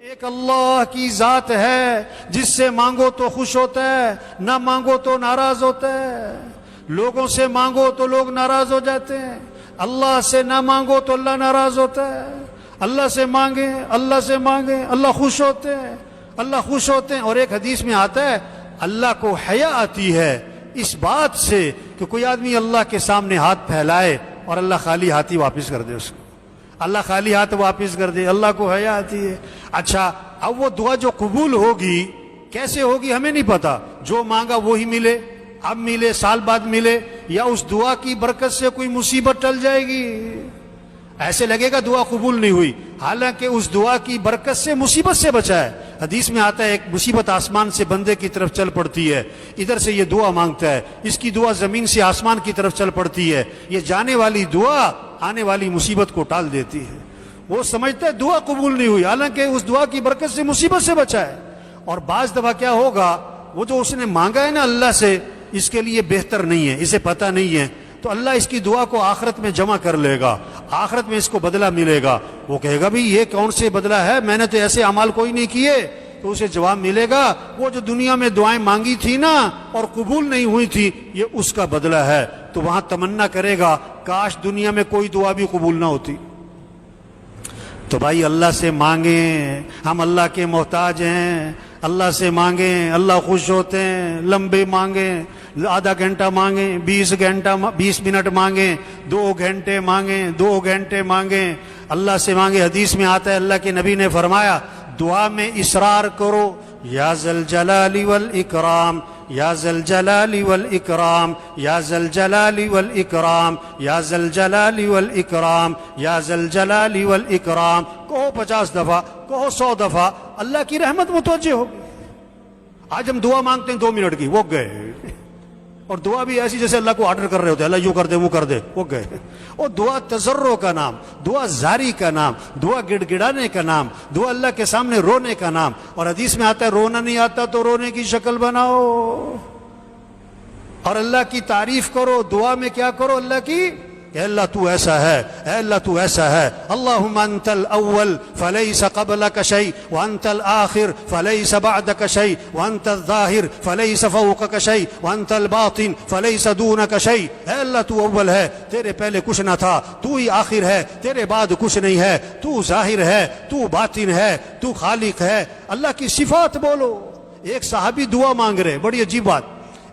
ایک اللہ کی ذات ہے جس سے مانگو تو خوش ہوتا ہے، نہ مانگو تو ناراض ہوتا ہے۔ لوگوں سے مانگو تو لوگ ناراض ہو جاتے ہیں، اللہ سے نہ مانگو تو اللہ ناراض ہوتا ہے۔ اللہ سے مانگیں، اللہ سے مانگیں، اللہ خوش ہوتے ہیں، اللہ خوش ہوتے ہیں۔ اور ایک حدیث میں آتا ہے اللہ کو حیا آتی ہے اس بات سے کہ کوئی آدمی اللہ کے سامنے ہاتھ پھیلائے اور اللہ خالی ہاتھی واپس کر دے اس کو، اللہ خالی ہاتھ واپس کر دے، اللہ کو حیا آتی ہے۔ اچھا اب وہ دعا جو قبول ہوگی کیسے ہوگی ہمیں نہیں پتا، جو مانگا وہی ملے، اب ملے، سال بعد ملے، یا اس دعا کی برکت سے کوئی مصیبت ٹل جائے گی، ایسے لگے گا دعا قبول نہیں ہوئی، حالانکہ اس دعا کی برکت سے مصیبت سے بچا ہے۔ حدیث میں آتا ہے ایک مصیبت آسمان سے بندے کی طرف چل پڑتی ہے، ادھر سے یہ دعا مانگتا ہے، اس کی دعا زمین سے آسمان کی طرف چل پڑتی ہے، یہ جانے والی دعا آنے والی مصیبت کو ٹال دیتی ہے۔ وہ سمجھتا ہے دعا قبول نہیں ہوئی، حالانکہ اس دعا کی برکت سے مصیبت سے بچا ہے۔ اور بعض دفعہ کیا ہوگا، وہ جو اس نے مانگا ہے نا اللہ سے، اس کے لیے بہتر نہیں ہے، اسے پتہ نہیں ہے، تو اللہ اس کی دعا کو آخرت میں جمع کر لے گا، آخرت میں اس کو بدلہ ملے گا۔ وہ کہے گا بھی یہ کون سے بدلہ ہے، میں نے تو ایسے اعمال کوئی نہیں کیے، تو اسے جواب ملے گا وہ جو دنیا میں دعائیں مانگی تھی نا اور قبول نہیں ہوئی تھی، یہ اس کا بدلہ ہے۔ تو وہاں تمنا کرے گا کاش دنیا میں کوئی دعا بھی قبول نہ ہوتی۔ تو بھائی اللہ سے مانگیں، ہم اللہ کے محتاج ہیں، اللہ سے مانگیں، اللہ خوش ہوتے ہیں۔ لمبے مانگیں، آدھا گھنٹہ مانگیں، 20 منٹ مانگیں، 2 گھنٹے مانگیں، 2 گھنٹے مانگیں، اللہ سے مانگیں۔ حدیث میں آتا ہے اللہ کے نبی نے فرمایا دعا میں اصرار کرو، یا ذل جلال والاکرام، یا ذل جلال والاکرام، یا ذل جلال والاکرام، یا ذل جلال والاکرام، یا ذل جلال والاکرام۔ کہو 50 دفعہ، کہو 100 دفعہ، اللہ کی رحمت متوجہ ہوگی۔ آج ہم دعا مانگتے ہیں 2 منٹ کی، وہ گئے، اور دعا بھی ایسی جیسے اللہ کو آرڈر کر رہے ہوتے ہیں، اللہ یوں کر دے وہ کر دے، وہ گئے۔ اور دعا تضرع کا نام، دعا زاری کا نام، دعا گڑ گڑانے کا نام، دعا اللہ کے سامنے رونے کا نام۔ اور حدیث میں آتا ہے رونا نہیں آتا تو رونے کی شکل بناؤ اور اللہ کی تعریف کرو۔ دعا میں کیا کرو، اللہ کی کہ اللہ تو ایسا ہے، اے اللہ تو ایسا ہے۔ اللہم انت الاول فلیس قبلک شیء وانت الآخر فلیس بعدک شیء وانت الظاہر فلیس فوقک شیء وانت الباطن فلیس دونک شیء۔ اے اللہ تو اول ہے، تیرے پہلے کچھ نہ تھا، تو ہی آخر ہے، تیرے بعد کچھ نہیں ہے، تو ظاہر ہے، تو باطن ہے، تو خالق ہے۔ اللہ کی صفات بولو۔ ایک صحابی دعا مانگ رہے، بڑی عجیب بات،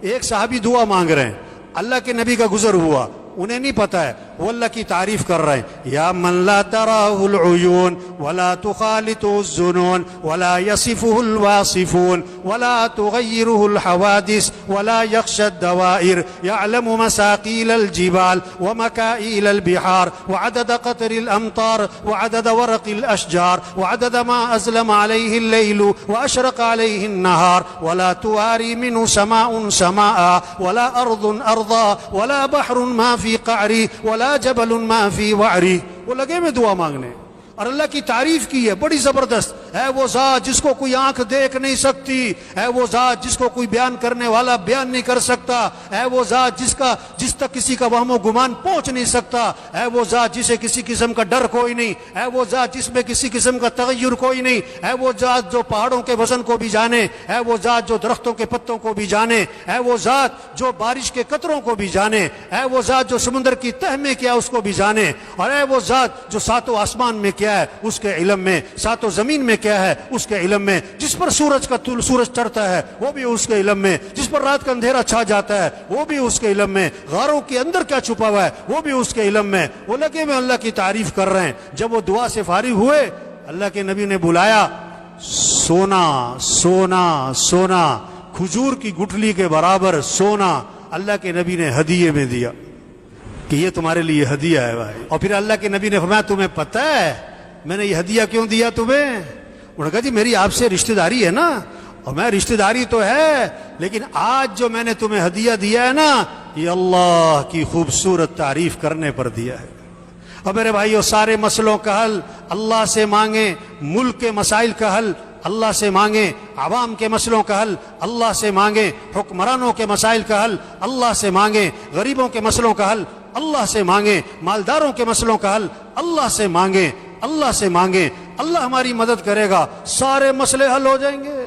ایک صحابی دعا مانگ رہے ہیں، اللہ کے نبی کا گزر ہوا، انہیں نہیں پتا ہے، وہ اللہ کی تعریف کر رہے ہیں۔ یا من لا تراہ العیون ولا تخالطه الظنون ولا يصفه الواصفون ولا تغيره الحوادث ولا يخشى الدوائر يعلم مساقيل الجبال ومكائل البحار وعدد قطر الأمطار وعدد ورق الأشجار وعدد ما أظلم عليه الليل وأشرق عليه النهار ولا تواري منه سماء سماء ولا أرض أرضا ولا بحر ما في قعری ولا جبل ما فی وعری۔ وہ لگے میں دعا مانگنے اور اللہ کی تعریف کی ہے بڑی زبردست۔ ہے وہ ذات جس کو کوئی آنکھ دیکھ نہیں سکتی، ہے وہ ذات جس کو کوئی بیان کرنے والا بیان نہیں کر سکتا، ہے وہ ذات جس تک کسی کا وہم و گمان پہنچ نہیں سکتا، ہے وہ ذات جسے کسی قسم کا ڈر کوئی نہیں، ہے وہ ذات جس میں کسی قسم کا تغیر کوئی نہیں، ہے وہ ذات جو پہاڑوں کے وزن کو بھی جانے، ہے وہ ذات جو درختوں کے پتوں کو بھی جانے، ہے وہ ذات جو بارش کے قطروں کو بھی جانے، ہے وہ ذات جو سمندر کی تہ میں کیا اس کو بھی جانے، اور ہے وہ ذات جو ساتوں آسمان میں کیا ہے اس کے علم میں، ساتوں زمین میں کیا ہے اس کے علم میں، جس پر سورج چڑھتا ہے وہ بھی اس کے علم میں، جس پر رات کا اندھیرا چھا جاتا ہے وہ بھی اس کے علم میں، غاروں کے اندر کیا چھپا ہوا ہے وہ بھی اس کے علم میں۔ وہ لگے میں اللہ کی تعریف کر رہے ہیں۔ جب وہ دعا سے فارغ ہوئے اللہ کے نبی نے بلایا، سونا سونا سونا، کھجور کی گٹھلی کے برابر سونا اللہ کے نبی نے ہدیے میں دیا کہ یہ تمہارے لیے ہدیہ ہے بھائی۔ اور پھر اللہ کے نبی نے فرمایا تمہیں پتہ ہے میں نے یہ ہدیہ کیوں دیا تمہیں؟ انہوں نے کہا جی میری آپ سے رشتہ داری ہے نا، اور میں رشتہ داری تو ہے لیکن آج جو میں نے تمہیں ہدیہ دیا ہے نا یہ اللہ کی خوبصورت تعریف کرنے پر دیا ہے۔ اور میرے بھائیو سارے مسئلوں کا حل اللہ سے مانگیں، ملک کے مسائل کا حل اللہ سے مانگیں، عوام کے مسئلوں کا حل اللہ سے مانگیں، حکمرانوں کے مسائل کا حل اللہ سے مانگیں، غریبوں کے مسئلوں کا حل اللہ سے مانگیں، مالداروں کے مسئلوں کا حل اللہ سے مانگیں، اللہ سے مانگیں۔ اللہ ہماری مدد کرے گا، سارے مسئلے حل ہو جائیں گے۔